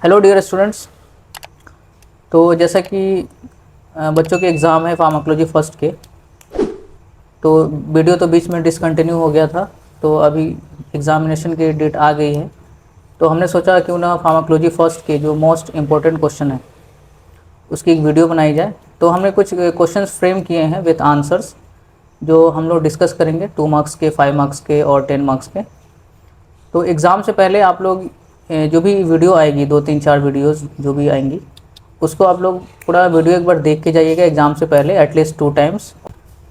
Hello dear students. तो जैसा कि बच्चों के एग्ज़ाम है फार्माकोलॉजी फर्स्ट के, तो वीडियो तो बीच में डिसकंटिन्यू हो गया था। तो अभी एग्ज़ामिनेशन की डेट आ गई है, तो हमने सोचा क्यों ना फार्माकोलॉजी फर्स्ट के जो मोस्ट इम्पोर्टेंट क्वेश्चन है उसकी एक वीडियो बनाई जाए। तो हमने कुछ क्वेश्चंस फ्रेम किए हैं विद आंसर्स, जो हम लोग डिस्कस करेंगे 2 मार्क्स के, 5 मार्क्स के और 10 मार्क्स के। तो एग्ज़ाम से पहले आप लोग जो भी वीडियो आएगी, 2 3 4 वीडियोस जो भी आएंगी, उसको आप लोग पूरा वीडियो एक बार देख के जाइएगा एग्ज़ाम से पहले एटलीस्ट 2 टाइम्स।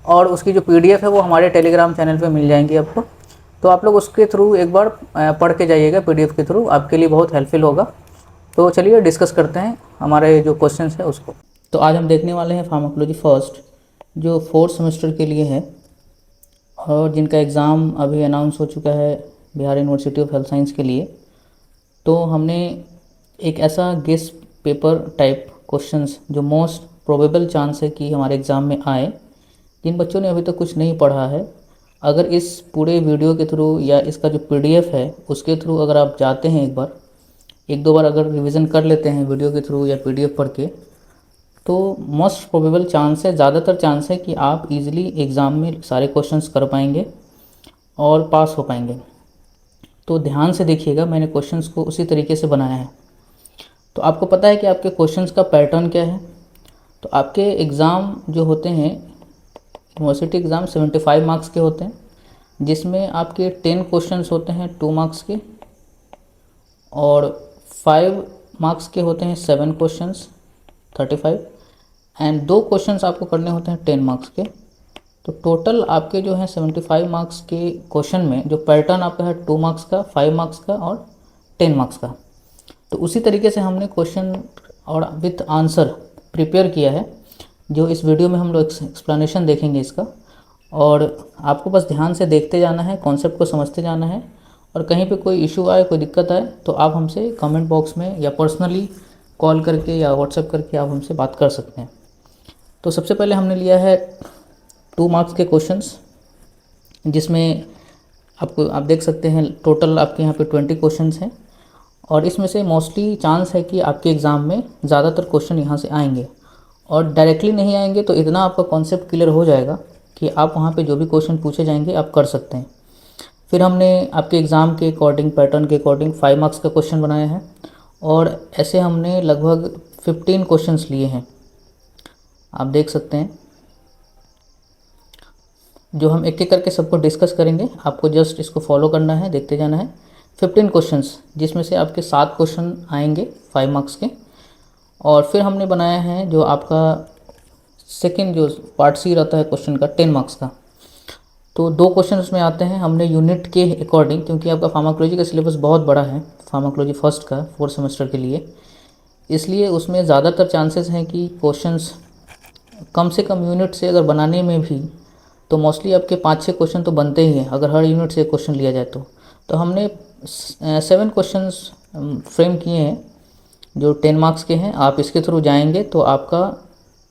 और उसकी जो पीडीएफ है वो हमारे टेलीग्राम चैनल पे मिल जाएंगी आपको। तो आप लोग उसके थ्रू एक बार पढ़ के जाइएगा, पीडीएफ के थ्रू आपके लिए बहुत हेल्पफुल होगा। तो चलिए डिस्कस करते हैं हमारे जो क्वेश्चन है उसको। तो आज हम देखने वाले हैं फार्माकोलॉजी फर्स्ट, जो 4th सेमेस्टर के लिए है और जिनका एग्ज़ाम अभी अनाउंस हो चुका है Bihar university of health science के लिए। तो हमने एक ऐसा गेस पेपर टाइप क्वेश्चंस जो मोस्ट प्रोबेबल चांस है कि हमारे एग्ज़ाम में आए, जिन बच्चों ने अभी तक कुछ नहीं पढ़ा है, अगर इस पूरे वीडियो के थ्रू या इसका जो पीडीएफ है उसके थ्रू अगर आप जाते हैं, एक दो बार अगर रिवीजन कर लेते हैं वीडियो के थ्रू या पीडीएफ पढ़ के, तो मोस्ट प्रोबेबल चांस है, ज़्यादातर चांस है कि आप इजीली एग्ज़ाम में सारे क्वेश्चंस कर पाएंगे और पास हो पाएंगे। तो ध्यान से देखिएगा, मैंने क्वेश्चंस को उसी तरीके से बनाया है। तो आपको पता है कि आपके क्वेश्चंस का पैटर्न क्या है। तो आपके एग्ज़ाम जो होते हैं, यूनिवर्सिटी एग्ज़ाम 75 मार्क्स के होते हैं, जिसमें आपके 10 क्वेश्चंस होते हैं 2 मार्क्स के और 5 मार्क्स के होते हैं 7 क्वेश्चंस 35, एंड 2 क्वेश्चंस आपको करने होते हैं 10 मार्क्स के। तो टोटल आपके जो है 75 मार्क्स के क्वेश्चन में जो पैटर्न आपका है 2 मार्क्स का, 5 मार्क्स का और 10 मार्क्स का। तो उसी तरीके से हमने क्वेश्चन और विथ आंसर प्रिपेयर किया है, जो इस वीडियो में हम लोग एक्सप्लेनेशन देखेंगे इसका। और आपको बस ध्यान से देखते जाना है, कॉन्सेप्ट को समझते जाना है, और कहीं पे कोई इशू आए, कोई दिक्कत आए तो आप हमसे कमेंट बॉक्स में या पर्सनली कॉल करके या व्हाट्सएप करके आप हमसे बात कर सकते हैं। तो सबसे पहले हमने लिया है 2 मार्क्स के क्वेश्चंस, जिसमें आप देख सकते हैं टोटल आपके यहाँ पे 20 क्वेश्चंस हैं, और इसमें से मोस्टली चांस है कि आपके एग्ज़ाम में ज़्यादातर क्वेश्चन यहाँ से आएंगे, और डायरेक्टली नहीं आएंगे तो इतना आपका कॉन्सेप्ट क्लियर हो जाएगा कि आप वहाँ पे जो भी क्वेश्चन पूछे जाएंगे आप कर सकते हैं। फिर हमने आपके एग्ज़ाम के अकॉर्डिंग, पैटर्न के अकॉर्डिंग 5 मार्क्स का क्वेश्चन बनाया है, और ऐसे हमने लगभग 15 क्वेश्चंस लिए हैं, आप देख सकते हैं, जो हम एक एक करके सबको डिस्कस करेंगे। आपको जस्ट इसको फॉलो करना है, देखते जाना है। 15 क्वेश्चंस, जिसमें से आपके 7 क्वेश्चन आएंगे 5 मार्क्स के। और फिर हमने बनाया है जो आपका सेकंड जो पार्ट सी रहता है क्वेश्चन का 10 मार्क्स का। तो 2 क्वेश्चन उसमें आते हैं हमने यूनिट के अकॉर्डिंग, क्योंकि आपका फार्माकोलॉजी का सिलेबस बहुत बड़ा है फार्माकोलॉजी फर्स्ट का 4th सेमेस्टर के लिए, इसलिए उसमें ज़्यादातर चांसेस हैं कि क्वेश्चंस कम से कम यूनिट से अगर बनाने में भी तो मोस्टली आपके 5-6 क्वेश्चन तो बनते ही हैं, अगर हर यूनिट से एक क्वेश्चन लिया जाए तो। तो हमने 7 क्वेश्चंस फ्रेम किए हैं जो 10 मार्क्स के हैं। आप इसके थ्रू जाएंगे तो आपका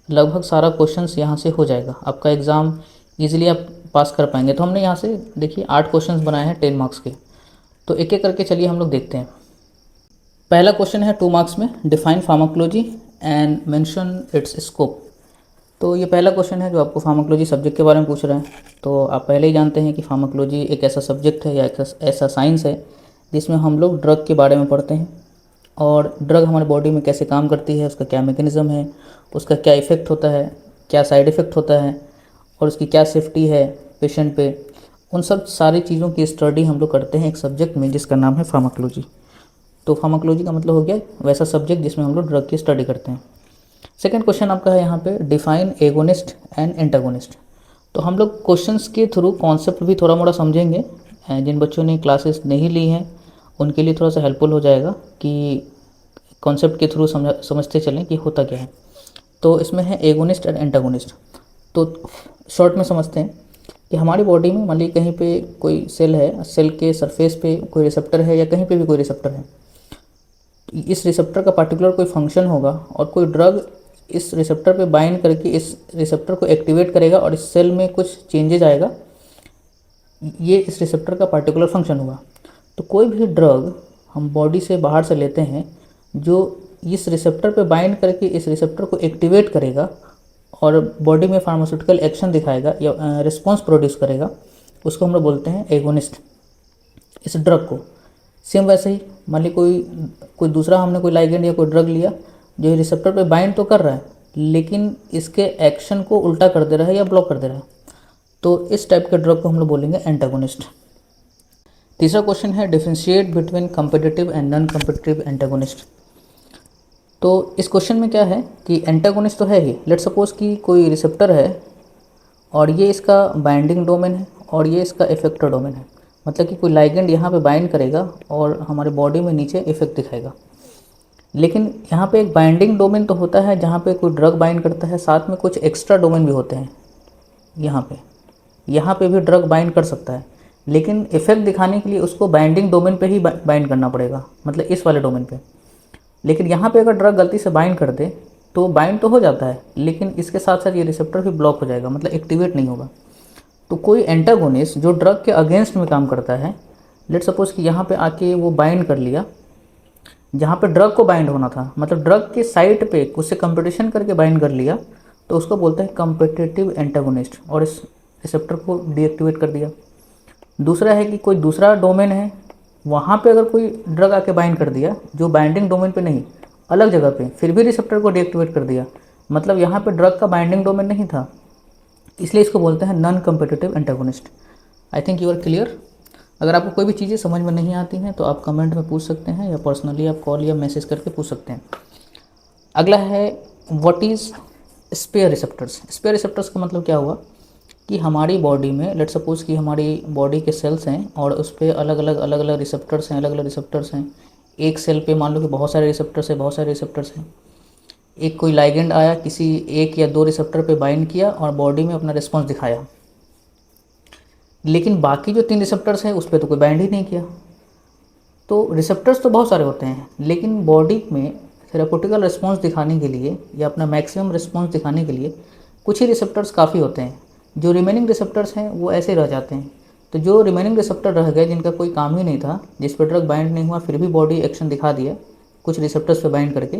लगभग सारा क्वेश्चंस यहाँ से हो जाएगा, आपका एग्ज़ाम इजीली आप पास कर पाएंगे। तो हमने यहाँ से देखिए 8 क्वेश्चंस बनाए हैं 10 मार्क्स के। तो एक एक करके चलिए हम लोग देखते हैं। पहला क्वेश्चन है 2 मार्क्स में, define pharmacology and mention it's scope. तो ये पहला क्वेश्चन है जो आपको फार्माकोलॉजी सब्जेक्ट के बारे में पूछ रहा है। तो आप पहले ही जानते हैं कि फार्माकोलॉजी एक ऐसा सब्जेक्ट है या एक ऐसा साइंस है जिसमें हम लोग ड्रग के बारे में पढ़ते हैं, और ड्रग हमारे बॉडी में कैसे काम करती है, उसका क्या मैकेनिज़्म है, उसका क्या इफ़ेक्ट होता है, क्या साइड इफ़ेक्ट होता है, और उसकी क्या सेफ्टी है पेशेंट पे। उन सब सारी चीज़ों की स्टडी हम लोग करते हैं एक सब्जेक्ट में जिसका नाम है फार्माकोलॉजी। तो फार्माकोलॉजी का मतलब हो गया वैसा सब्जेक्ट जिसमें हम लोग ड्रग की स्टडी करते हैं। सेकेंड क्वेश्चन आपका है यहाँ पे, डिफाइन एगोनिस्ट एंड एंटागोनिस्ट। तो हम लोग क्वेश्चंस के थ्रू कॉन्सेप्ट भी थोड़ा मोड़ा समझेंगे। जिन बच्चों ने क्लासेस नहीं ली हैं उनके लिए थोड़ा सा हेल्पफुल हो जाएगा कि कॉन्सेप्ट के थ्रू समझते चलें कि होता क्या है। तो इसमें है एगोनिस्ट एंड एंटागोनिस्ट। तो शॉर्ट में समझते हैं कि हमारी बॉडी में मान लीजिए कहीं पे कोई सेल है, सेल के सरफेस पे कोई रिसेप्टर है या कहीं पे भी कोई रिसेप्टर है, इस रिसेप्टर का पर्टिकुलर कोई फंक्शन होगा और कोई ड्रग इस रिसेप्टर पे बाइंड करके इस रिसेप्टर को एक्टिवेट करेगा और इस सेल में कुछ चेंजेज आएगा, ये इस रिसेप्टर का पर्टिकुलर फंक्शन होगा। तो कोई भी ड्रग हम बॉडी से बाहर से लेते हैं जो इस रिसेप्टर पे बाइंड करके इस रिसेप्टर को एक्टिवेट करेगा और बॉडी में फार्मास्यूटिकल एक्शन दिखाएगा या रिस्पॉन्स प्रोड्यूस करेगा, उसको हम लोग बोलते हैं एगोनिस्ट, इस ड्रग को। सेम वैसे ही मान ली कोई दूसरा हमने कोई लाइगेंड या कोई ड्रग लिया जो रिसेप्टर पे बाइंड तो कर रहा है लेकिन इसके एक्शन को उल्टा कर दे रहा है या ब्लॉक कर दे रहा है, तो इस टाइप के ड्रग को हम लोग बोलेंगे एंटागोनिस्ट। तीसरा क्वेश्चन है differentiate between competitive and non competitive antagonist. तो इस क्वेश्चन में क्या है कि एंटागोनिस्ट तो है ही, लेट सपोज कि कोई रिसेप्टर है और ये इसका बाइंडिंग डोमेन है और ये इसका इफेक्टर डोमेन है। मतलब कि कोई लाइगेंड यहाँ पे बाइंड करेगा और हमारे बॉडी में नीचे इफेक्ट दिखाएगा, लेकिन यहाँ पे एक बाइंडिंग डोमेन तो होता है जहाँ पे कोई ड्रग बाइंड करता है, साथ में कुछ एक्स्ट्रा डोमेन भी होते हैं। यहाँ पे भी ड्रग बाइंड कर सकता है, लेकिन इफेक्ट दिखाने के लिए उसको बाइंडिंग डोमेन पे ही बाइंड करना पड़ेगा, मतलब इस वाले डोमेन पे। लेकिन यहाँ पे अगर ड्रग गलती से बाइंड कर दे तो बाइंड तो हो जाता है, लेकिन इसके साथ साथ ये रिसेप्टर भी ब्लॉक हो जाएगा, मतलब एक्टिवेट नहीं होगा। तो कोई एंटागोनिस्ट जो ड्रग के अगेंस्ट में काम करता है, लेट सपोज कि यहाँ पे आके वो बाइंड कर लिया जहाँ पे ड्रग को बाइंड होना था, मतलब ड्रग के साइट पे उससे कंपटीशन करके बाइंड कर लिया, तो उसको बोलते हैं कम्पिटिटिव एंटागोनिस्ट और इस रिसेप्टर को डीएक्टिवेट कर दिया। दूसरा है कि कोई दूसरा डोमेन है, वहाँ पे अगर कोई ड्रग आके बाइंड कर दिया जो बाइंडिंग डोमेन पे नहीं, अलग जगह पे, फिर भी रिसेप्टर को डीएक्टिवेट कर दिया, मतलब यहाँ पे ड्रग का बाइंडिंग डोमेन नहीं था, इसलिए इसको बोलते हैं non competitive antagonist. I think you are clear. अगर आपको कोई भी चीज़ें समझ में नहीं आती हैं तो आप कमेंट में पूछ सकते हैं या पर्सनली आप कॉल या मैसेज करके पूछ सकते हैं। अगला है what is spare receptors. Spare receptors का मतलब क्या हुआ कि हमारी बॉडी में लेट सपोज कि हमारी बॉडी के सेल्स हैं और उस पर अलग अलग रिसेप्टर्स हैं। एक सेल पे मान लो कि बहुत सारे रिसेप्टर्स हैं। एक कोई लाइगेंड आया, किसी एक या दो रिसेप्टर पे बाइंड किया और बॉडी में अपना रिस्पॉन्स दिखाया, लेकिन बाकी जो 3 रिसेप्टर्स हैं उस पर तो कोई बाइंड ही नहीं किया। तो रिसेप्टर्स तो बहुत सारे होते हैं, लेकिन बॉडी में थेरापेटिकल रिस्पॉन्स दिखाने के लिए या अपना मैक्सिमम रिस्पॉन्स दिखाने के लिए कुछ ही रिसेप्टर्स काफ़ी होते हैं। जो रिमेनिंग रिसेप्टर्स हैं वो ऐसे रह जाते हैं। तो जो रिमेनिंग रिसेप्टर रह गए जिनका कोई काम ही नहीं था, जिस पर ड्रग बाइंड नहीं हुआ फिर भी बॉडी एक्शन दिखा दिया कुछ रिसेप्टर्स पे बाइंड करके,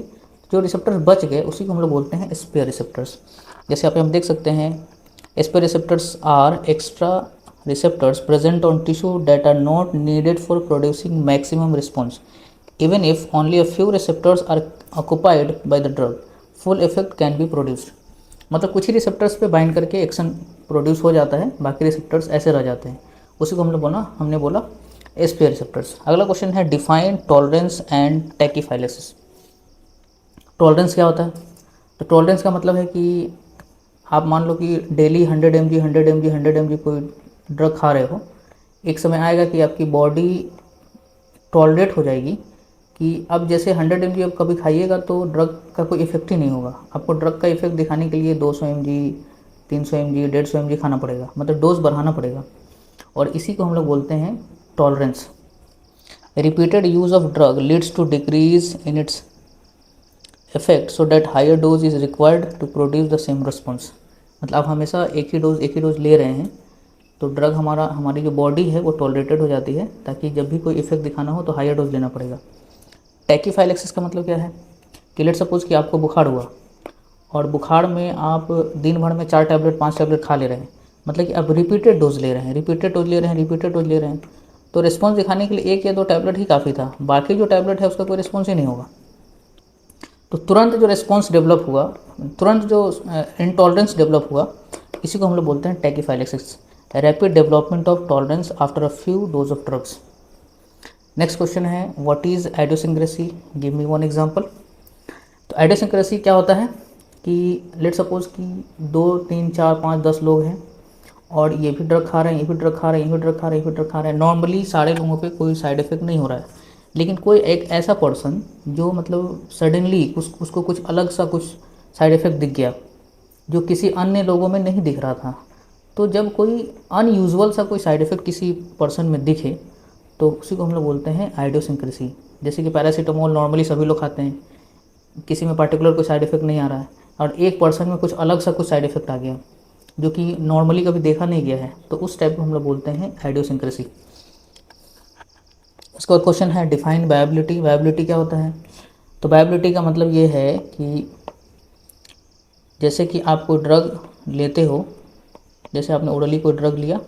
जो रिसेप्टर्स बच गए उसी को हम लोग बोलते हैं स्पेयर रिसेप्टर्स। जैसे आप हम देख सकते हैं, spare receptors are extra receptors present on tissue that are not needed for producing maximum response. Even if only a few receptors are occupied by the drug, full effect can be produced. मतलब कुछ ही receptors पे bind करके action produce हो जाता है, बाकी receptors ऐसे रह जाते हैं, उसी को हमने बोला स्पेयर रिसेप्टर्स। अगला क्वेश्चन है डिफाइन टॉलरेंस एंड टैकीफाइलेसिस। टॉलरेंस क्या होता है? तो टॉलरेंस का मतलब है कि आप मान लो कि डेली 100 mg कोई ड्रग खा रहे हो, एक समय आएगा कि आपकी बॉडी टॉलरेट हो जाएगी कि अब जैसे 100 mg अब कभी खाइएगा तो ड्रग का कोई इफेक्ट ही नहीं होगा। आपको ड्रग का इफेक्ट दिखाने के लिए 200 mg 300 mg 150 mg खाना पड़ेगा, मतलब डोज बढ़ाना पड़ेगा, और इसी को हम लोग बोलते हैं tolerance. Repeated use of drug leads to decrease in its effect so that higher dose is required to produce the same response. मतलब आप हमेशा एक ही डोज ले रहे हैं तो ड्रग हमारी जो बॉडी है वो टॉलरेटेड हो जाती है, ताकि जब भी कोई इफेक्ट दिखाना हो तो हायर डोज लेना पड़ेगा। टैकीफाइलेक्सिस का मतलब क्या है कि लेट सपोज कि आपको बुखार हुआ और बुखार में आप दिन भर में 4 टैबलेट 5 टैबलेट खा ले रहे हैं, मतलब कि आप रिपीटेड डोज ले रहे हैं, तो रिस्पॉन्स दिखाने के लिए 1 या 2 टैबलेट ही काफ़ी था, बाकी जो टैबलेट है उसका कोई रिस्पॉन्स ही नहीं होगा। तो तुरंत जो रिस्पॉन्स डेवलप हुआ, तुरंत जो इंटॉलरेंस डेवलप हुआ, इसी को हम लोग बोलते हैं tachyphylaxis, rapid development of tolerance after a few dose of drugs. Next question है what is idiosyncrasy, give me one example. तो आइडियोसिंक्रेसी क्या होता है कि लेट सपोज कि 2 3 4 5 10 लोग हैं और ये भी ड्रग खा रहे हैं, नॉर्मली सारे लोगों पे कोई साइड इफेक्ट नहीं हो रहा है, लेकिन कोई एक ऐसा पर्सन जो मतलब सडनली उसको कुछ अलग सा कुछ साइड इफेक्ट दिख गया जो किसी अन्य लोगों में नहीं दिख रहा था। तो जब कोई अनयूजुअल सा कोई साइड इफेक्ट किसी पर्सन में दिखे तो उसी को हम लोग बोलते हैं आइडियोसिंक्रेसी। जैसे कि पैरासीटामोल नॉर्मली सभी लोग खाते हैं, किसी में पार्टिकुलर कोई साइड इफेक्ट नहीं आ रहा है, और एक पर्सन में कुछ अलग सा कुछ साइड इफेक्ट आ गया जो कि नॉर्मली कभी देखा नहीं गया है, तो उस टाइप को हम लोग बोलते हैं आइडियोसिंक्रेसी। उसका क्वेश्चन है डिफाइन वायबिलिटी। वायबिलिटी क्या होता है? तो बायोबिलिटी का मतलब ये है कि जैसे कि आप कोई ड्रग लेते हो, जैसे आपने ओरली कोई ड्रग लिया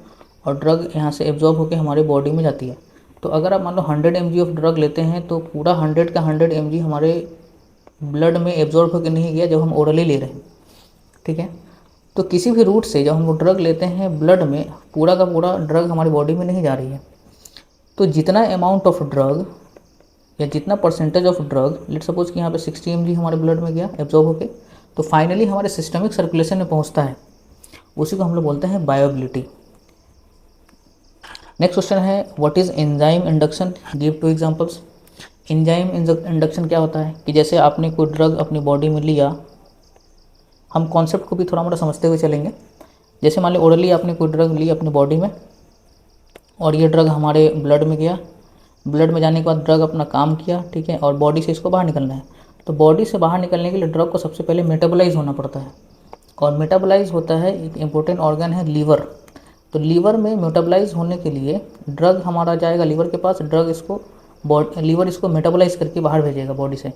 और ड्रग यहाँ से एब्जॉर्ब होकर हमारे बॉडी में जाती है। तो अगर आप मान लो 100 mg ऑफ ड्रग लेते हैं तो पूरा 100 का 100 mg हमारे ब्लड में एब्जॉर्ब होकर नहीं गया जब हम ओरली ले रहे हैं, ठीक है। तो किसी भी रूट से जब हम वो ड्रग लेते हैं ब्लड में, पूरा का पूरा ड्रग हमारी बॉडी में नहीं जा रही है। तो जितना अमाउंट ऑफ ड्रग या जितना percentage of drug, let suppose कि यहाँ पे 60 mg हमारे ब्लड में गया एब्जॉर्ब होके, तो फाइनली हमारे सिस्टमिक सर्कुलेशन में पहुँचता है, उसी को हम लोग बोलते हैं बायोबिलिटी। नेक्स्ट क्वेश्चन है what is enzyme induction, give 2 examples. Enzyme induction क्या होता है कि जैसे आपने कोई ड्रग अपनी बॉडी में लिया, हम कॉन्सेप्ट को भी थोड़ा मोड़ा समझते हुए चलेंगे। जैसे मान लो ओरली आपने कोई ड्रग ली अपनी बॉडी में और ये ड्रग हमारे ब्लड में गया, ब्लड में जाने के बाद ड्रग अपना काम किया, ठीक है, और बॉडी से इसको बाहर निकलना है। तो बॉडी से बाहर निकलने के लिए ड्रग को सबसे पहले मेटाबोलाइज होना पड़ता है, और मेटाबोलाइज होता है एक इम्पोर्टेंट ऑर्गन है लीवर। तो लीवर में मेटाबोलाइज होने के लिए ड्रग हमारा जाएगा लीवर के पास, ड्रग इसको लीवर इसको मेटाबोलाइज करके बाहर भेजेगा बॉडी से,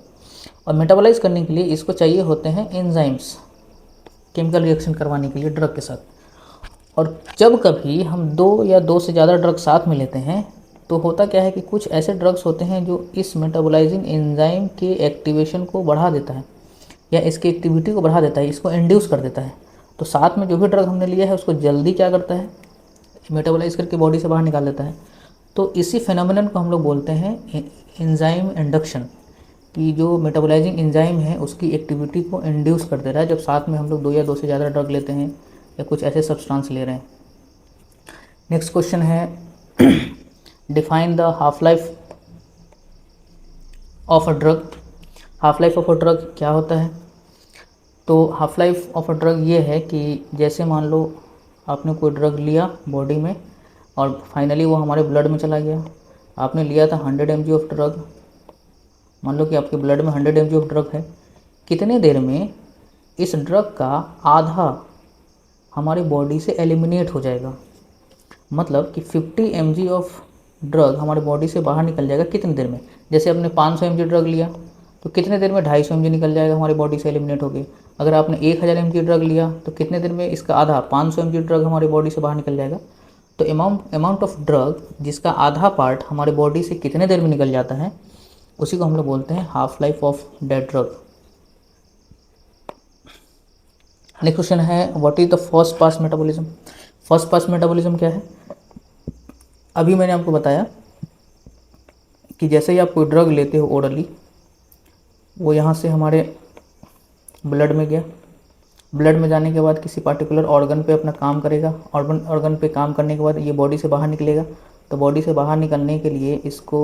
और मेटाबोलाइज करने के लिए इसको चाहिए होते हैं एंजाइम्स, केमिकल रिएक्शन करवाने के लिए ड्रग के साथ। और जब कभी हम 2 या 2 से ज़्यादा ड्रग साथ में लेते हैं तो होता क्या है कि कुछ ऐसे ड्रग्स होते हैं जो इस मेटाबोलाइजिंग एंजाइम के एक्टिवेशन को बढ़ा देता है या इसकी एक्टिविटी को बढ़ा देता है, इसको इंड्यूस कर देता है। तो साथ में जो भी ड्रग हमने लिया है उसको जल्दी क्या करता है, मेटाबोलाइज करके बॉडी से बाहर निकाल देता है। तो इसी फिनोमिनन को हम लोग बोलते हैं एंजाइम इंडक्शन, कि जो मेटाबोलाइजिंग एंजाइम है उसकी एक्टिविटी को इंड्यूस कर दे रहा है जब साथ में हम लोग 2 या 2 से ज़्यादा ड्रग लेते हैं या कुछ ऐसे सब्सटेंस ले रहे हैं। नेक्स्ट क्वेश्चन है define the half life of a drug. Half life of a drug क्या होता है? तो half life of a drug ये है कि जैसे मान लो आपने कोई ड्रग लिया बॉडी में और फाइनली वो हमारे ब्लड में चला गया। आपने लिया था 100 mg ऑफ ड्रग, मान लो कि आपके ब्लड में 100 mg ऑफ ड्रग है। कितने देर में इस ड्रग का आधा हमारी बॉडी से एलिमिनेट हो जाएगा, मतलब कि 50 mg ऑफ ड्रग हमारी बॉडी से बाहर निकल जाएगा कितनी देर में। जैसे आपने 500 mg ड्रग लिया तो कितने देर में 250 mg निकल जाएगा हमारी बॉडी से एलिमिनेट होगी। अगर आपने 1000 mg ड्रग लिया तो कितने देर में इसका आधा 500 mg ड्रग हमारी बॉडी से बाहर निकल जाएगा। तो अमाउंट ऑफ ड्रग जिसका आधा पार्ट हमारे बॉडी से कितने देर में निकल जाता है, उसी को हम लोग बोलते हैं half life of that drug. Next question है what is the first pass metabolism. First pass metabolism क्या है? अभी मैंने आपको बताया कि जैसे ही आप कोई ड्रग लेते हो ओरली, वो यहाँ से हमारे ब्लड में गया, ब्लड में जाने के बाद किसी पार्टिकुलर ऑर्गन पे अपना काम करेगा, ऑर्गन पे काम करने के बाद ये बॉडी से बाहर निकलेगा। तो बॉडी से बाहर निकलने के लिए इसको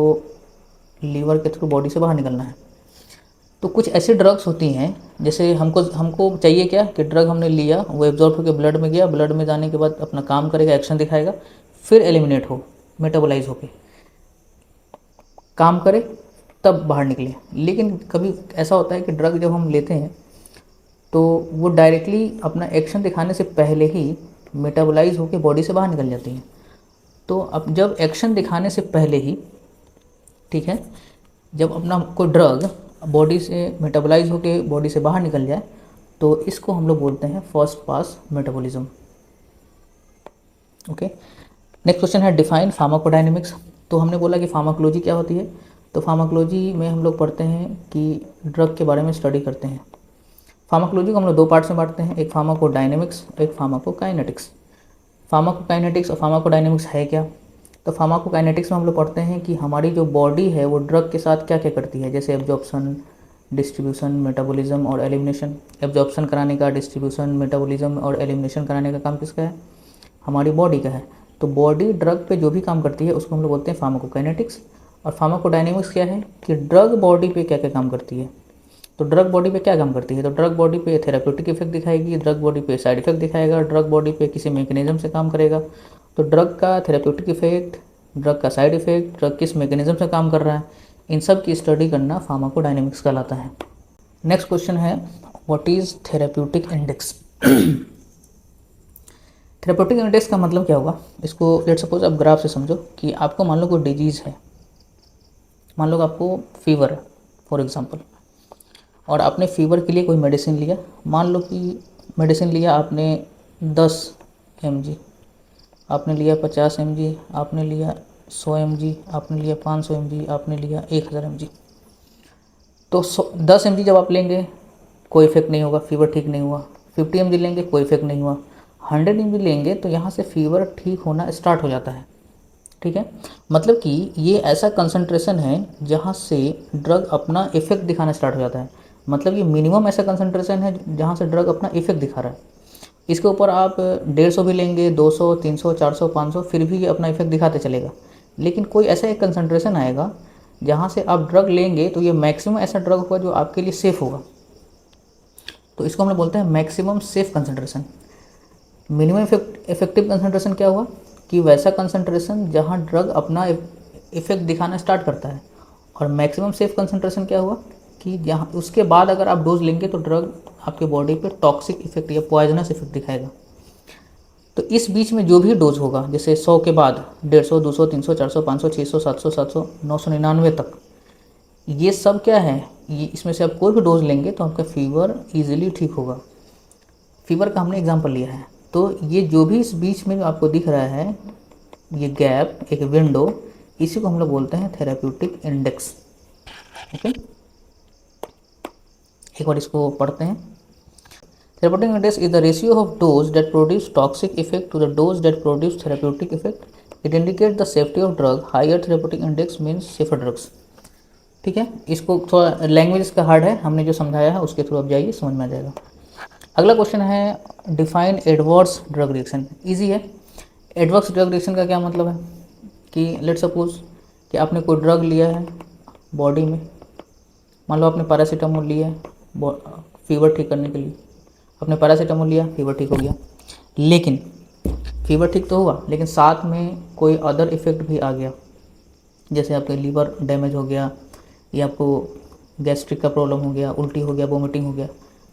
लीवर के थ्रू बॉडी से बाहर निकलना है। तो कुछ ऐसी ड्रग्स होती हैं, जैसे हमको चाहिए क्या कि ड्रग हमने लिया, वो एब्जॉर्ब होकर ब्लड में गया, ब्लड में जाने के बाद अपना काम करेगा, एक्शन दिखाएगा, फिर एलिमिनेट हो, मेटाबोलाइज होके काम करे, तब बाहर निकले। लेकिन कभी ऐसा होता है कि ड्रग जब हम लेते हैं तो वो डायरेक्टली अपना एक्शन दिखाने से पहले ही मेटाबोलाइज होकर बॉडी से बाहर निकल जाती हैं। तो अब जब एक्शन दिखाने से पहले ही, ठीक है, जब अपना कोई ड्रग बॉडी से मेटाबोलाइज होकर बॉडी से बाहर निकल जाए तो इसको हम लोग बोलते हैं first pass metabolism. Okay, next question है डिफाइन फार्माकोडायनेमिक्स। तो हमने बोला कि फार्माकोलॉजी क्या होती है। तो फार्माकोलॉजी में हम लोग पढ़ते हैं कि ड्रग के बारे में स्टडी करते हैं। फार्माकोलॉजी को हम लोग 2 पार्ट्स में बांटते हैं, एक फार्माकोडायनेमिक्स, एक फार्माकोकाइनेटिक्स। फार्माकोकाइनेटिक्स और फार्माकोडायनेमिक्स है क्या? तो फार्माकोकाइनेटिक्स में हम लोग पढ़ते हैं कि हमारी जो बॉडी है वो ड्रग के साथ क्या क्या करती है, जैसे एब्जॉर्प्शन, डिस्ट्रीब्यूशन, मेटाबॉलिज्म और एलिमिनेशन। एब्जॉर्प्शन कराने का, डिस्ट्रीब्यूशन, मेटाबॉलिज्म और एलिमिनेशन कराने का काम किसका है? हमारी बॉडी का है। तो बॉडी ड्रग पे जो भी काम करती है उसको हम लोग बोलते हैं फार्माकोकाइनेटिक्स। और फार्माकोडायनेमिक्स क्या है कि ड्रग बॉडी पे क्या क्या काम करती है। तो ड्रग बॉडी पे क्या काम करती है? तो ड्रग बॉडी पे थेराप्यूटिक इफेक्ट दिखाएगी, ड्रग बॉडी पे साइड इफेक्ट दिखाएगा, ड्रग बॉडी पे किसी मैकेनिज्म से काम करेगा। तो ड्रग का थेराप्यूटिक इफेक्ट, ड्रग का साइड इफेक्ट, ड्रग किस मैकेनिज्म से काम कर रहा है, इन सब की स्टडी करना फार्माकोडायनेमिक्स कहलाता है। नेक्स्ट क्वेश्चन है what is therapeutic index. Therapeutic index का मतलब क्या होगा? इसको लेट सपोज आप ग्राफ से समझो कि आपको मान लो कोई डिजीज़ है, मान लो आपको फीवर है फॉर एग्जांपल, और आपने फीवर के लिए कोई मेडिसिन लिया, मान लो कि मेडिसिन लिया आपने 10 mg, आपने लिया 50 mg, आपने लिया 100 mg, आपने लिया 500 mg, आपने लिया 1000 mg। तो 10 mg जब आप लेंगे कोई इफेक्ट नहीं होगा, फीवर ठीक नहीं हुआ। 50 mg लेंगे कोई इफेक्ट नहीं हुआ। 100 mg लेंगे तो यहाँ से फीवर ठीक होना स्टार्ट हो जाता है। ठीक है, मतलब कि ये ऐसा कंसंट्रेशन है जहाँ से ड्रग अपना इफेक्ट दिखाना स्टार्ट हो जाता है। मतलब ये मिनिमम ऐसा कंसंट्रेशन है जहाँ से ड्रग अपना इफेक्ट दिखा रहा है। इसके ऊपर आप 150 भी लेंगे, 200, 300, 400, 500, फिर भी ये अपना इफेक्ट दिखाते चलेगा। लेकिन कोई ऐसा एक कंसंट्रेशन आएगा जहाँ से आप ड्रग लेंगे तो ये मैक्सिमम ऐसा ड्रग होगा जो आपके लिए सेफ़ होगा। तो इसको हम लोग बोलते हैं maximum safe concentration. Minimum effective concentration क्या हुआ कि वैसा कंसंट्रेशन जहाँ ड्रग अपना इफेक्ट दिखाना स्टार्ट करता है। और मैक्सिमम सेफ कंसंट्रेशन क्या हुआ कि जहाँ उसके बाद अगर आप डोज लेंगे तो ड्रग आपके बॉडी पे टॉक्सिक इफेक्ट या पॉइजनस इफेक्ट दिखाएगा। तो इस बीच में जो भी डोज होगा, जैसे 100 के बाद 150, 200, 300, 400, 500, 600, 700, 700, 999 तक, ये सब क्या है, ये इसमें से आप कोई भी डोज लेंगे तो आपका फीवर ईजिली ठीक होगा। फीवर का हमने एग्जांपल लिया है। तो ये जो भी इस बीच में आपको दिख रहा है, ये गैप, एक विंडो, इसी को हम लोग बोलते हैं थेराप्यूटिक इंडेक्स। ओके, एक बार इसको पढ़ते हैं। Therapeutic index is the ratio of dose that produce toxic effect to the dose that produce therapeutic effect. It indicate the safety of drug. Higher therapeutic index means safer drugs. ठीक है, इसको थोड़ा language इसका hard है, हमने जो समझाया है उसके थ्रू आप जाइए, समझ में आ जाएगा। अगला क्वेश्चन है define adverse drug reaction. Easy है। एडवर्स ड्रग रिएक्शन का क्या मतलब है कि लेट सपोज कि आपने कोई ड्रग लिया है बॉडी में, मान लो आपने पैरासीटामोल लिया है फीवर ठीक करने के लिए। आपने पैरासीटामोल लिया, फीवर ठीक हो गया, लेकिन फीवर ठीक तो हुआ लेकिन साथ में कोई अदर इफेक्ट भी आ गया, जैसे आपके लीवर डैमेज हो गया या आपको गैस्ट्रिक का प्रॉब्लम हो गया, उल्टी हो गया, वोमिटिंग हो गया।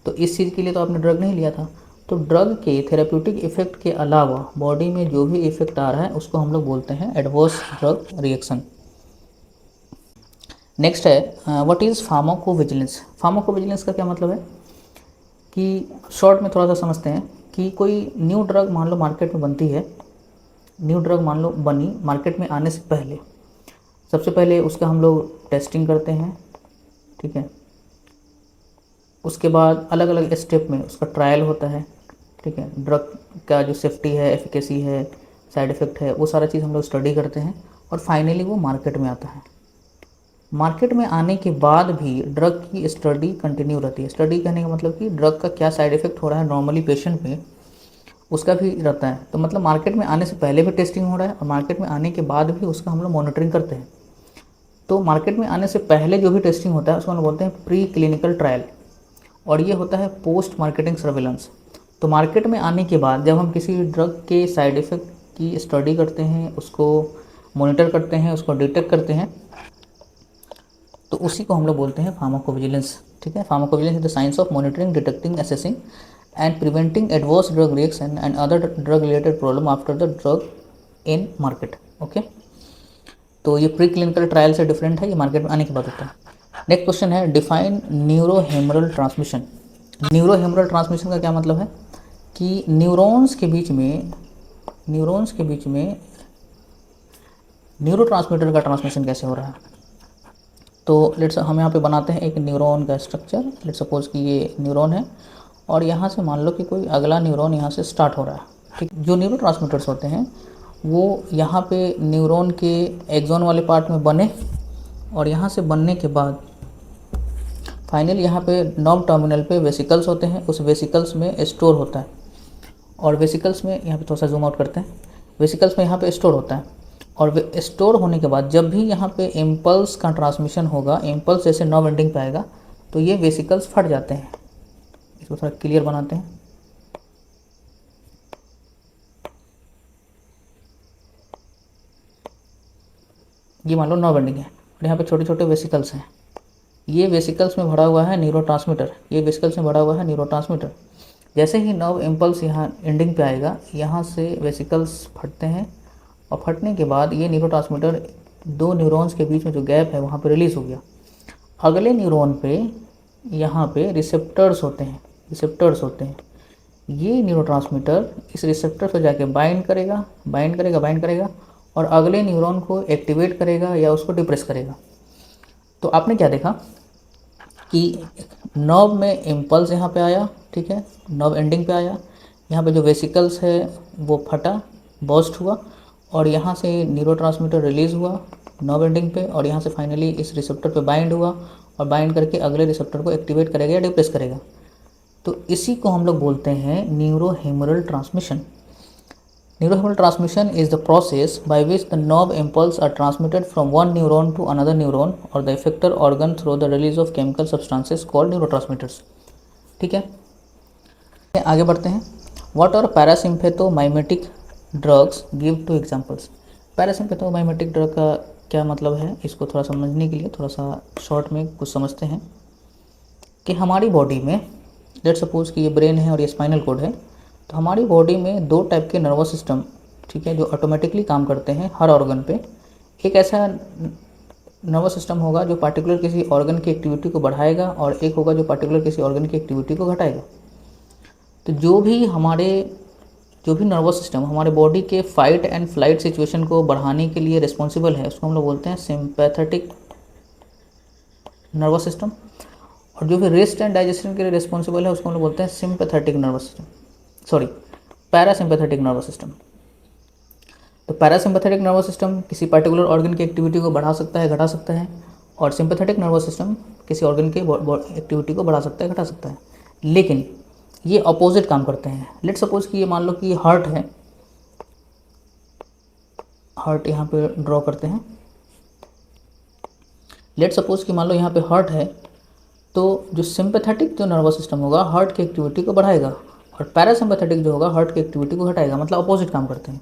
तो इस चीज़ के लिए तो आपने ड्रग नहीं लिया था। तो ड्रग के थेराप्यूटिक इफेक्ट के अलावा बॉडी में जो भी इफेक्ट आ रहा है उसको हम लोग बोलते हैं एडवर्स ड्रग रिएक्शन। नेक्स्ट है व्हाट इज़ फार्माकोविजिलेंस। फार्माकोविजिलेंस का क्या मतलब है कि शॉर्ट में थोड़ा सा समझते हैं कि कोई न्यू ड्रग मान लो मार्केट में बनती है, न्यू ड्रग मान लो बनी, मार्केट में आने से पहले सबसे पहले उसका हम लोग टेस्टिंग करते हैं। ठीक है, उसके बाद अलग अलग स्टेप में उसका ट्रायल होता है। ठीक है, ड्रग का जो सेफ्टी है, एफिकेसी है, साइड इफ़ेक्ट है, वो सारा चीज़ हम लोग स्टडी करते हैं और फाइनली वो मार्केट में आता है। मार्केट में आने के बाद भी ड्रग की स्टडी कंटिन्यू रहती है। स्टडी कहने का मतलब कि ड्रग का क्या साइड इफ़ेक्ट हो रहा है नॉर्मली पेशेंट में, उसका भी रहता है। तो मतलब मार्केट में आने से पहले भी टेस्टिंग हो रहा है और मार्केट में आने के बाद भी उसका हम लोग मॉनिटरिंग करते हैं। तो मार्केट में आने से पहले जो भी टेस्टिंग होता है उसको हम लोग बोलते हैं प्री क्लिनिकल ट्रायल, और ये होता है पोस्ट मार्केटिंग सर्वेलेंस। तो मार्केट में आने के बाद जब हम किसी ड्रग के साइड इफ़ेक्ट की स्टडी करते हैं, उसको मॉनिटर करते हैं, उसको डिटेक्ट करते हैं, तो उसी को हम लोग बोलते हैं फार्माकोविजिलेंस। ठीक है, pharmacovigilance is the science of monitoring, detecting, assessing and preventing adverse drug reaction and other drug related problem after the drug in market. Okay, तो ये प्री क्लिनिकल ट्रायल से डिफरेंट है, ये मार्केट में आने के बाद होता है। नेक्स्ट क्वेश्चन है डिफाइन न्यूरोहेमरल ट्रांसमिशन। न्यूरोहेमरल ट्रांसमिशन का क्या मतलब है कि न्यूरॉन्स के बीच में न्यूरोट्रांसमीटर का ट्रांसमिशन कैसे हो रहा है। तो लेट्स हम यहाँ पे बनाते हैं एक न्यूरॉन का स्ट्रक्चर। लेट्स सपोज कि ये न्यूरॉन है और यहाँ से मान लो कि कोई अगला न्यूरॉन यहाँ से स्टार्ट हो रहा है। ठीक, जो न्यूरोट्रांसमीटर्स होते हैं वो यहाँ पे न्यूरॉन के एक्सॉन वाले पार्ट में बने और यहाँ से बनने के बाद फाइनल यहाँ पे नर्व टर्मिनल पे वेसिकल्स होते हैं, उस वेसिकल्स में स्टोर होता है। और वेसिकल्स में यहाँ पे थोड़ा सा जूम आउट करते हैं, वेसिकल्स में यहाँ पे स्टोर होता है। और स्टोर होने के बाद जब भी यहाँ पे इम्पल्स का ट्रांसमिशन होगा, इम्पल्स जैसे नर्व एंडिंग पे आएगा तो ये वेसिकल्स फट जाते हैं। इसको थोड़ा क्लियर बनाते हैं। ये मान लो नर्व एंडिंग है और यहाँ पे छोटे छोटे वेसिकल्स हैं। ये वेसिकल्स में भरा हुआ है न्यूरोट्रांसमीटर, ये वेसिकल्स में भरा हुआ है न्यूरोट्रांसमीटर। जैसे ही नर्व इम्पल्स यहाँ एंडिंग पे आएगा, यहाँ से वेसिकल्स फटते हैं और फटने के बाद ये न्यूरोट्रांसमीटर दो न्यूरॉन्स के बीच में जो गैप है वहाँ पे रिलीज़ हो गया। अगले न्यूरॉन पे यहाँ पे रिसेप्टर्स होते हैं। ये न्यूरोट्रांसमीटर इस रिसेप्टर पर जाके बाइंड करेगा और अगले न्यूरॉन को एक्टिवेट करेगा या उसको डिप्रेस करेगा। तो आपने क्या देखा कि नर्व में इम्पल्स यहाँ पे आया, ठीक है, नर्व एंडिंग पे आया, यहाँ पे जो वेसिकल्स है वो फटा, बर्स्ट हुआ और यहाँ से न्यूरोट्रांसमीटर रिलीज़ हुआ नर्व एंडिंग पे और यहाँ से फाइनली इस रिसेप्टर पे बाइंड हुआ और बाइंड करके अगले रिसेप्टर को एक्टिवेट करेगा या डिप्रेस करेगा। तो इसी को हम लोग बोलते हैं न्यूरोहेमरल transmission. Neurohemal transmission is the process by which the nerve impulse are transmitted from one neuron to another neuron or the effector organ through the release of chemical substances called neurotransmitters। ठीक है, आगे बढ़ते हैं। What are parasympathomimetic drugs? Give two examples। Parasympathomimetic drug का क्या मतलब है, इसको थोड़ा समझने के लिए थोड़ा सा शॉर्ट में कुछ समझते हैं कि हमारी बॉडी में लेट्स सपोज कि ये ब्रेन है और ये स्पाइनल कॉर्ड है, तो हमारी बॉडी में दो टाइप के नर्वस सिस्टम, ठीक है, जो ऑटोमेटिकली काम करते हैं हर ऑर्गन पे। एक ऐसा नर्वस सिस्टम होगा जो पार्टिकुलर किसी ऑर्गन की एक्टिविटी को बढ़ाएगा और एक होगा जो पार्टिकुलर किसी ऑर्गन की एक्टिविटी को घटाएगा। तो जो भी नर्वस सिस्टम हमारे बॉडी के फाइट एंड फ्लाइट सिचुएशन को बढ़ाने के लिए रिस्पॉन्सिबल है उसको हम लोग बोलते हैं सिंपैथेटिक नर्वस सिस्टम, और जो भी रेस्ट एंड डाइजेशन के लिए रिस्पॉन्सिबल है उसको हम लोग बोलते हैं sympathetic nervous system, sorry parasympathetic nervous system. तो पैरासिम्पैथेटिक नर्वस सिस्टम किसी पर्टिकुलर ऑर्गन की एक्टिविटी को बढ़ा सकता है, घटा सकता है, और सिंपैथेटिक नर्वस सिस्टम किसी ऑर्गन की एक्टिविटी को बढ़ा सकता है, घटा सकता है, लेकिन ये अपोजिट काम करते हैं। लेट्स सपोज कि ये मान लो कि हार्ट है, हार्ट यहाँ पे ड्रॉ करते हैं। लेट्स सपोज कि मान लो यहाँ पे हार्ट है, तो जो सिंपैथेटिक जो नर्वस सिस्टम होगा हार्ट की एक्टिविटी को बढ़ाएगा और पैरासिम्पैथेटिक जो होगा हार्ट की एक्टिविटी को घटाएगा, मतलब अपोजिट काम करते हैं।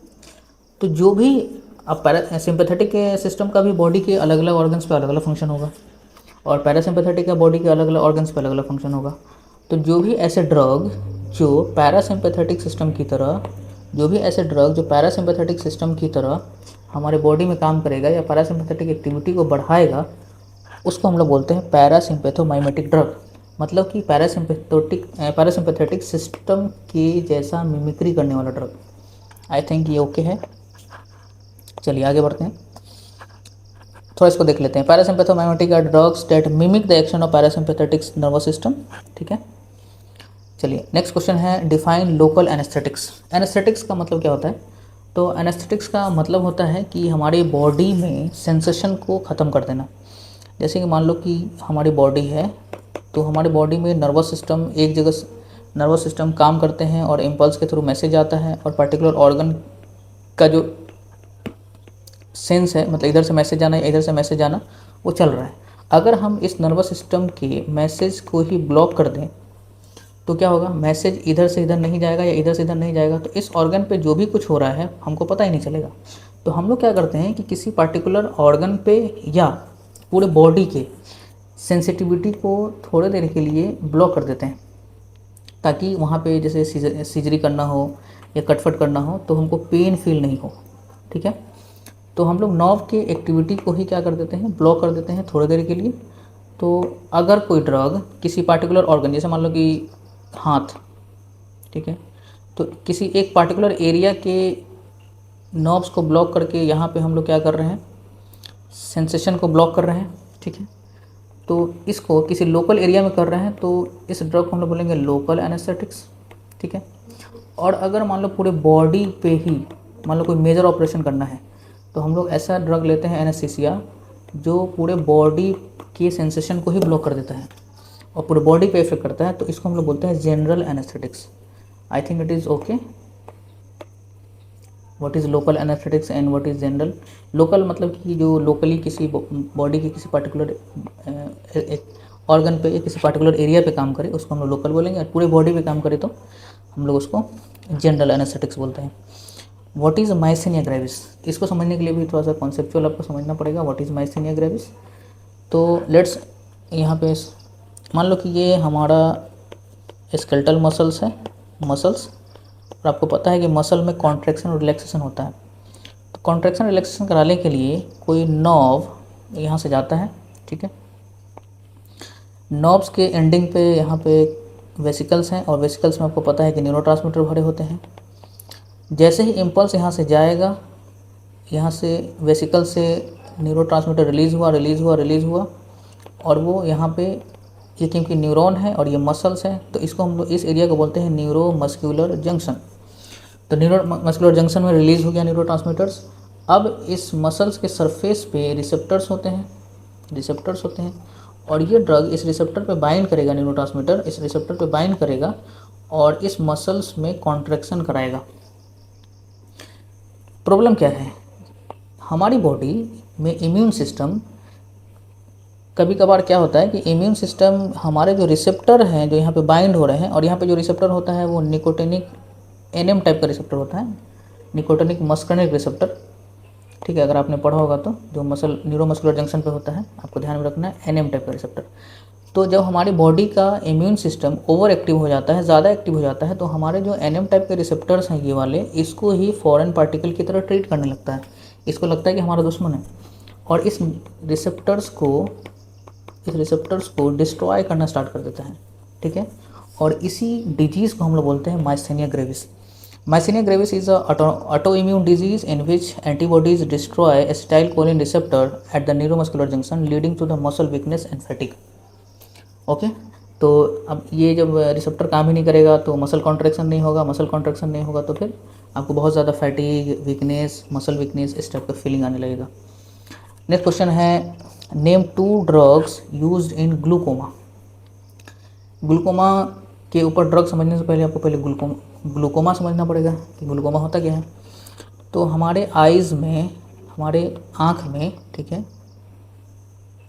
तो जो भी अब सिंपैथेटिक के सिस्टम का भी बॉडी के अलग अलग ऑर्गन्स पे अलग अलग फंक्शन होगा और पैरासिम्पैथेटिक का बॉडी के अलग अलग ऑर्गन्स पे अलग अलग फंक्शन होगा। तो जो भी ऐसे ड्रग जो पैरासिम्पैथेटिक सिस्टम की तरह हमारे बॉडी में काम करेगा या पैरासिम्पैथेटिक एक्टिविटी को बढ़ाएगा, उसको हम लोग बोलते हैं पैरासिम्पैथोमाइमेटिक ड्रग। मतलब कि पैरासिम्पैथेटिक सिस्टम के जैसा मिमिक्री करने वाला ड्रग। आई थिंक ये ओके है। चलिए आगे बढ़ते हैं, थोड़ा इसको देख लेते हैं। Parasympathomimetic are drugs that mimic the action of parasympathetic nervous system. ठीक है, चलिए नेक्स्ट क्वेश्चन है, डिफाइन लोकल एनेस्थेटिक्स। एनेस्थेटिक्स का मतलब क्या होता है? तो एनेस्थेटिक्स का मतलब होता है कि हमारी बॉडी में सेंसेशन को ख़त्म कर देना। जैसे कि मान लो कि हमारी बॉडी है, तो हमारी बॉडी में नर्वस सिस्टम एक जगह नर्वस सिस्टम काम करते हैं और इम्पल्स के थ्रू मैसेज आता है और पर्टिकुलर ऑर्गन का जो सेंस है, मतलब इधर से मैसेज आना या इधर से मैसेज आना, वो चल रहा है। अगर हम इस नर्वस सिस्टम के मैसेज को ही ब्लॉक कर दें तो क्या होगा? मैसेज इधर से इधर नहीं जाएगा या इधर से इधर नहीं जाएगा, तो इस ऑर्गन पे जो भी कुछ हो रहा है हमको पता ही नहीं चलेगा। तो हम लोग क्या करते हैं कि किसी पर्टिकुलर ऑर्गन पे या पूरे बॉडी के सेंसिटिविटी को थोड़े देर के लिए ब्लॉक कर देते हैं, ताकि वहाँ पे जैसे सीजरी करना हो या कटफट करना हो तो हमको पेन फील नहीं हो। ठीक है, तो हम लोग नर्व की एक्टिविटी को ही क्या कर देते हैं? ब्लॉक कर देते हैं थोड़ी देर के लिए। तो अगर कोई ड्रग किसी पार्टिकुलर ऑर्गन, जैसे मान लो कि हाथ, ठीक है, तो किसी एक पार्टिकुलर एरिया के नर्व्स को ब्लॉक करके यहाँ पे हम लोग क्या कर रहे हैं? सेंसेशन को ब्लॉक कर रहे हैं। ठीक है, तो इसको किसी लोकल एरिया में कर रहे हैं, तो इस ड्रग को हम लोग बोलेंगे लोकल एनेस्थेटिक्स। ठीक है, और अगर मान लो पूरे बॉडी पे ही मान लो कोई मेजर ऑपरेशन करना है, तो हम लोग ऐसा ड्रग लेते हैं एनेस्थीसिया जो पूरे बॉडी के सेंसेशन को ही ब्लॉक कर देता है और पूरे बॉडी पे इफेक्ट करता है, तो इसको हम लोग बोलते हैं general anaesthetics. I think it is okay. What is local anaesthetics and what is general? Local मतलब कि जो लोकली किसी बॉडी के किसी पर्टिकुलर ऑर्गन पे या किसी पर्टिकुलर एरिया पे काम करे उसको हम लोग लोकल बोलेंगे, और पूरे बॉडी पे काम करे तो हम लोग उसको जनरल एनेस्थेटिक्स बोलते हैं। What is myasthenia gravis? इसको समझने के लिए भी थोड़ा सा कॉन्सेप्चुअल आपको समझना पड़ेगा। What is myasthenia gravis? तो लेट्स यहाँ पे मान लो कि ये हमारा स्केलेटल मसल्स है, मसल्स, और आपको पता है कि मसल में कॉन्ट्रैक्शन और रिलैक्सेशन होता है। तो कॉन्ट्रैक्शन रिलैक्सेशन कराने के लिए कोई नर्व यहाँ से जाता है, ठीक है, नर्व्स के एंडिंग पे यहाँ पे वेसिकल्स हैं और वेसिकल्स में आपको पता है कि न्यूरोट्रांसमीटर भरे होते हैं। जैसे ही इम्पल्स यहाँ से जाएगा, यहाँ से वेसिकल से न्यूरोट्रांसमीटर रिलीज़ हुआ और वो यहाँ पे, ये क्योंकि न्यूरॉन है और ये मसल्स हैं तो इसको हम लोग इस एरिया को बोलते हैं न्यूरो मस्कुलर जंक्शन। तो न्यूरो मस्कुलर जंक्शन में रिलीज़ हो गया न्यूरोट्रांसमीटर्स। अब इस मसल्स के सरफेस पे रिसेप्टर्स होते हैं और ये ड्रग इस रिसेप्टर पे बाइंड करेगा, न्यूरोट्रांसमीटर इस रिसेप्टर पे बाइंड करेगा और इस मसल्स में कॉन्ट्रैक्शन कराएगा। प्रॉब्लम क्या है, हमारी बॉडी में इम्यून सिस्टम, कभी कभार क्या होता है कि इम्यून सिस्टम हमारे जो रिसेप्टर हैं जो यहाँ पे बाइंड हो रहे हैं, और यहाँ पे जो रिसेप्टर होता है वो निकोटिनिक एनएम टाइप का रिसेप्टर होता है, निकोटिनिक मस्कर्निक रिसेप्टर। ठीक है, अगर आपने पढ़ा होगा तो जो न्यूरोमस्कुलर जंक्शन पे होता है, आपको ध्यान में रखना है, एनएम टाइप का रिसेप्टर। तो जब हमारी बॉडी का इम्यून सिस्टम ओवर एक्टिव हो जाता है, ज़्यादा एक्टिव हो जाता है, तो हमारे जो एनएम टाइप के रिसेप्टर्स हैं ये वाले, इसको ही फॉरेन पार्टिकल की तरह ट्रीट करने लगता है। इसको लगता है कि हमारा दुश्मन है और इस रिसेप्टर्स को डिस्ट्रॉय करना स्टार्ट कर देता है। ठीक है, और इसी डिजीज़ को हम लोग बोलते हैं myasthenia gravis. Myasthenia gravis is a autoimmune disease in which antibodies destroy acetylcholine receptor at the neuromuscular junction, leading to the muscle weakness and fatigue. Okay, तो अब ये जब रिसेप्टर काम ही नहीं करेगा तो मसल कॉन्ट्रैक्शन नहीं होगा, तो फिर आपको बहुत ज़्यादा फैटिग, वीकनेस, मसल वीकनेस, इस टाइप का फीलिंग आने लगेगा। नेक्स्ट क्वेश्चन है, name 2 drugs used in glaucoma. Glaucoma के ऊपर ड्रग समझने से पहले आपको पहले ग्लूकोमा समझना पड़ेगा कि ग्लूकोमा होता क्या है। तो हमारे आइज़ में, हमारे आँख में, ठीक है,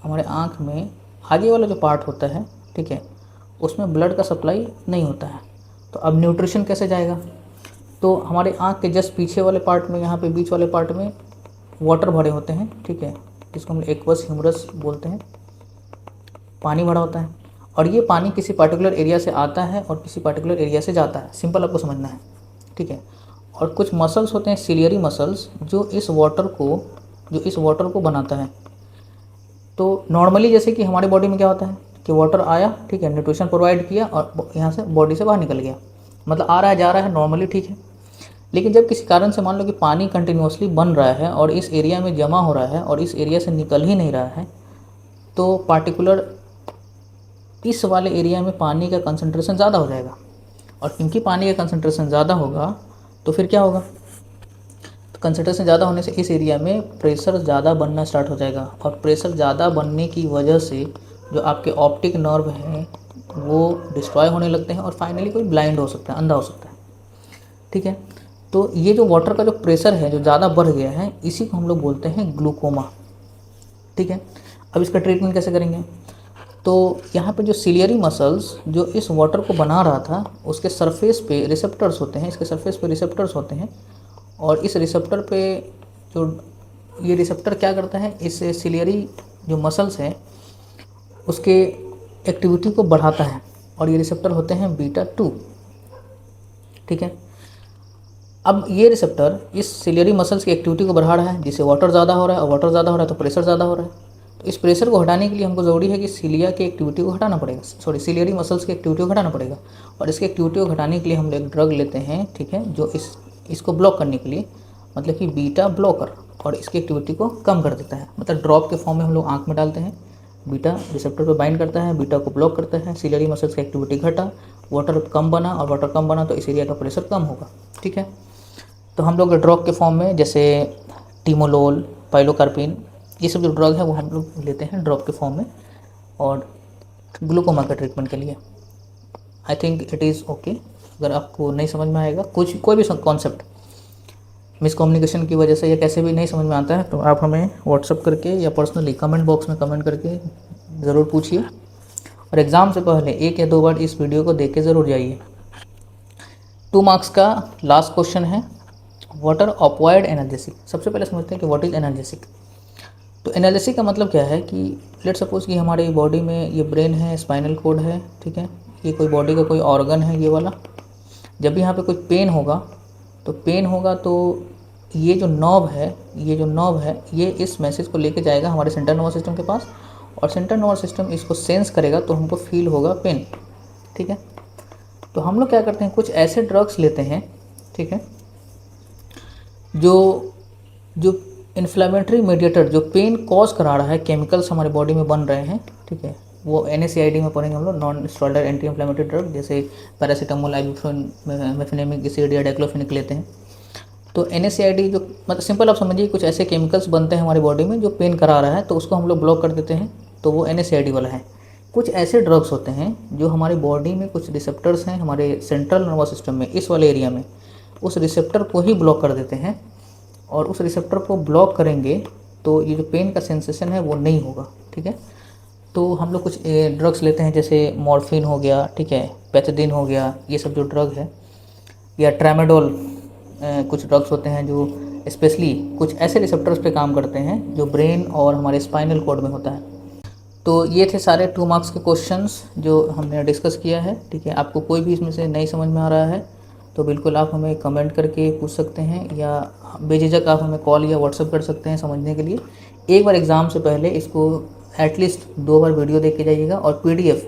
हमारे आँख में आगे वाला जो पार्ट होता है, ठीक है, उसमें ब्लड का सप्लाई नहीं होता है। तो अब न्यूट्रिशन कैसे जाएगा, तो हमारे आँख के जस्ट पीछे वाले पार्ट में, यहाँ पे बीच वाले पार्ट में वाटर भरे होते हैं, ठीक है, जिसको हम एक्वस ह्यूमरस बोलते हैं, पानी भरा होता है और ये पानी किसी पर्टिकुलर एरिया से आता है और किसी पर्टिकुलर एरिया से जाता है, सिंपल आपको समझना है। ठीक है, और कुछ मसल्स होते हैं, सिलियरी मसल्स, जो इस वाटर को बनाता है। तो नॉर्मली जैसे कि हमारी बॉडी में क्या होता है कि वाटर आया, ठीक है, न्यूट्रिशन प्रोवाइड किया और यहाँ से बॉडी से बाहर निकल गया, मतलब आ रहा है जा रहा है नॉर्मली, ठीक है। लेकिन जब किसी कारण से मान लो कि पानी कंटिन्यूसली बन रहा है और इस एरिया में जमा हो रहा है और इस एरिया से निकल ही नहीं रहा है, तो पार्टिकुलर इस वाले एरिया में पानी का कंसंट्रेशन ज़्यादा हो जाएगा, और क्योंकि पानी का कंसंट्रेशन ज़्यादा होगा तो फिर क्या होगा, तो कंसंट्रेशन ज़्यादा होने से इस एरिया में प्रेशर ज़्यादा बनना स्टार्ट हो जाएगा, और प्रेशर ज़्यादा बनने की वजह से जो आपके ऑप्टिक नर्व हैं वो डिस्ट्रॉय होने लगते हैं और फाइनली कोई ब्लाइंड हो सकता है, अंधा हो सकता है। ठीक है, तो ये जो वाटर का जो प्रेशर है जो ज़्यादा बढ़ गया है, इसी को हम लोग बोलते हैं ग्लूकोमा। ठीक है, अब इसका ट्रीटमेंट कैसे करेंगे, तो यहाँ पे जो सिलियरी मसल्स जो इस वाटर को बना रहा था, उसके सरफेस पे रिसेप्टर्स होते हैं, इसके सरफेस पे रिसेप्टर्स होते हैं, और इस रिसेप्टर पे जो ये रिसेप्टर क्या करता है, इस सिलियरी जो मसल्स हैं उसके एक्टिविटी को बढ़ाता है, और ये रिसेप्टर होते हैं बीटा 2। ठीक है, अब ये रिसेप्टर इस सिलियरी मसल्स की एक्टिविटी को बढ़ा रहा है, जिससे वाटर ज़्यादा हो रहा है, और वाटर ज़्यादा हो रहा है तो प्रेशर ज़्यादा हो रहा है। तो इस प्रेशर को हटाने के लिए हमको ज़रूरी है कि सिलिया की एक्टिविटी को हटाना पड़ेगा, सिलियरी मसल्स की एक्टिविटी को हटाना पड़ेगा, और इसकी एक्टिविटी को घटाने के लिए हम लोग एक ड्रग लेते हैं, ठीक है, जो इसको ब्लॉक करने के लिए, मतलब कि बीटा ब्लॉकर, और इसकी एक्टिविटी को कम कर देता है, मतलब ड्रॉप के फॉर्म में हम लोग आँख में डालते हैं, बीटा रिसेप्टर पर बाइंड करता है, बीटा को ब्लॉक करता है, सिलियरी मसल्स की एक्टिविटी घटा, वाटर कम बना, और वाटर कम बना तो इस एरिया का प्रेशर कम होगा। ठीक है, तो हम लोग ड्रग के फॉर्म में जैसे टिमोलोल, पाइलोकार्पिन, ये सब जो ड्रग है वो हम लोग लेते हैं ड्रॉप के फॉर्म में, और ग्लूकोमा का ट्रीटमेंट के लिए। I think it is okay. अगर आपको नहीं समझ में आएगा, कोई भी कॉन्सेप्ट मिसकम्युनिकेशन की वजह से या कैसे भी नहीं समझ में आता है, तो आप हमें व्हाट्सअप करके या पर्सनली कमेंट बॉक्स में कमेंट करके ज़रूर पूछिए, और एग्ज़ाम से पहले 1 या 2 बार इस वीडियो को देख के ज़रूर जाइए। 2 मार्क्स का लास्ट क्वेश्चन है, वाटर ऑपवायर्ड एनाल्जेसिक। सबसे पहले समझते हैं कि व्हाट इज़ एनाल्जेसिक। तो एनाल्जेसिक का मतलब क्या है कि लेट सपोज कि हमारी बॉडी में ये ब्रेन है, स्पाइनल कॉर्ड है, ठीक है, ये कोई बॉडी का कोई ऑर्गन है, ये वाला, जब भी यहाँ पे कोई पेन होगा तो ये जो नर्व है ये इस मैसेज को लेके जाएगा हमारे सेंट्रल नर्वस सिस्टम के पास, और सेंट्रल नर्वस सिस्टम इसको सेंस करेगा तो हमको फील होगा पेन। ठीक है, तो हम लोग क्या करते हैं, कुछ ऐसे ड्रग्स लेते हैं, ठीक है, जो जो इन्फ्लेमेटरी मीडिएटर जो पेन कॉज करा रहा है, केमिकल्स हमारे बॉडी में बन रहे हैं, ठीक है, वो NSAID में पढ़ेंगे हम लोग, non steroidal anti inflammatory drug, जैसे पैरासीटामोल, आइबुप्रोफेन, मेफेनेमिक एसिड या डाइक्लोफेनिक लेते हैं। तो NSAID जो मतलब सिंपल आप समझिए, कुछ ऐसे केमिकल्स बनते हैं हमारी बॉडी में जो पेन करा रहा है, तो उसको हम लोग ब्लॉक कर देते हैं, तो वो NSAID वाला है। कुछ ऐसे ड्रग्स होते हैं जो हमारी बॉडी में कुछ रिसेप्टर्स हैं हमारे सेंट्रल नर्वस सिस्टम में, इस वाले एरिया में, उस रिसेप्टर को ही ब्लॉक कर देते हैं, और उस रिसेप्टर को ब्लॉक करेंगे तो ये जो पेन का सेंसेशन है वो नहीं होगा। ठीक है, तो हम लोग कुछ ड्रग्स लेते हैं, जैसे मॉर्फिन हो गया, ठीक है, पैथेडिन हो गया, ये सब जो ड्रग है, या ट्रामेडोल, कुछ ड्रग्स होते हैं जो स्पेशली कुछ ऐसे रिसेप्टर्स पे काम करते हैं जो ब्रेन और हमारे स्पाइनल कॉर्ड में होता है। तो ये थे सारे 2 मार्क्स के क्वेश्चंस जो हमने डिस्कस किया है। ठीक है, आपको कोई भी इसमें से नहीं समझ में आ रहा है तो बिल्कुल आप हमें कमेंट करके पूछ सकते हैं, या बेझिझक आप हमें कॉल या व्हाट्सअप कर सकते हैं समझने के लिए। एक बार एग्ज़ाम से पहले इसको एटलीस्ट 2 बार वीडियो देख के जाइएगा, और PDF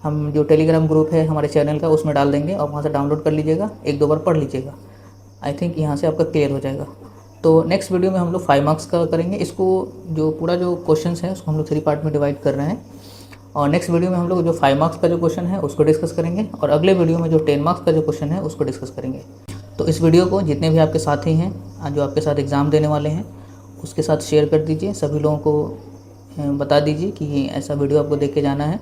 हम जो टेलीग्राम ग्रुप है हमारे चैनल का उसमें डाल देंगे, और वहाँ से डाउनलोड कर लीजिएगा, 1-2 बार पढ़ लीजिएगा। आई थिंक यहाँ से आपका क्लियर हो जाएगा। तो नेक्स्ट वीडियो में हम लोग 5 मार्क्स का करेंगे। इसको जो पूरा जो क्वेश्चंस है उसको हम लोग 3 पार्ट में डिवाइड कर रहे हैं, और नेक्स्ट वीडियो में हम लोग जो 5 मार्क्स का जो क्वेश्चन है उसको डिस्कस करेंगे, और अगले वीडियो में जो 10 मार्क्स का जो क्वेश्चन है उसको डिस्कस करेंगे। तो इस वीडियो को जितने भी आपके साथी हैं जो आपके साथ एग्ज़ाम देने वाले हैं उसके साथ शेयर कर दीजिए, सभी लोगों को बता दीजिए कि ऐसा वीडियो आपको देख के जाना है,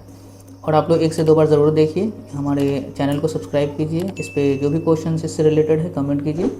और आप लोग 1 से 2 बार ज़रूर देखिए। हमारे चैनल को सब्सक्राइब कीजिए, इस पर जो भी क्वेश्चन इससे रिलेटेड है कमेंट कीजिए।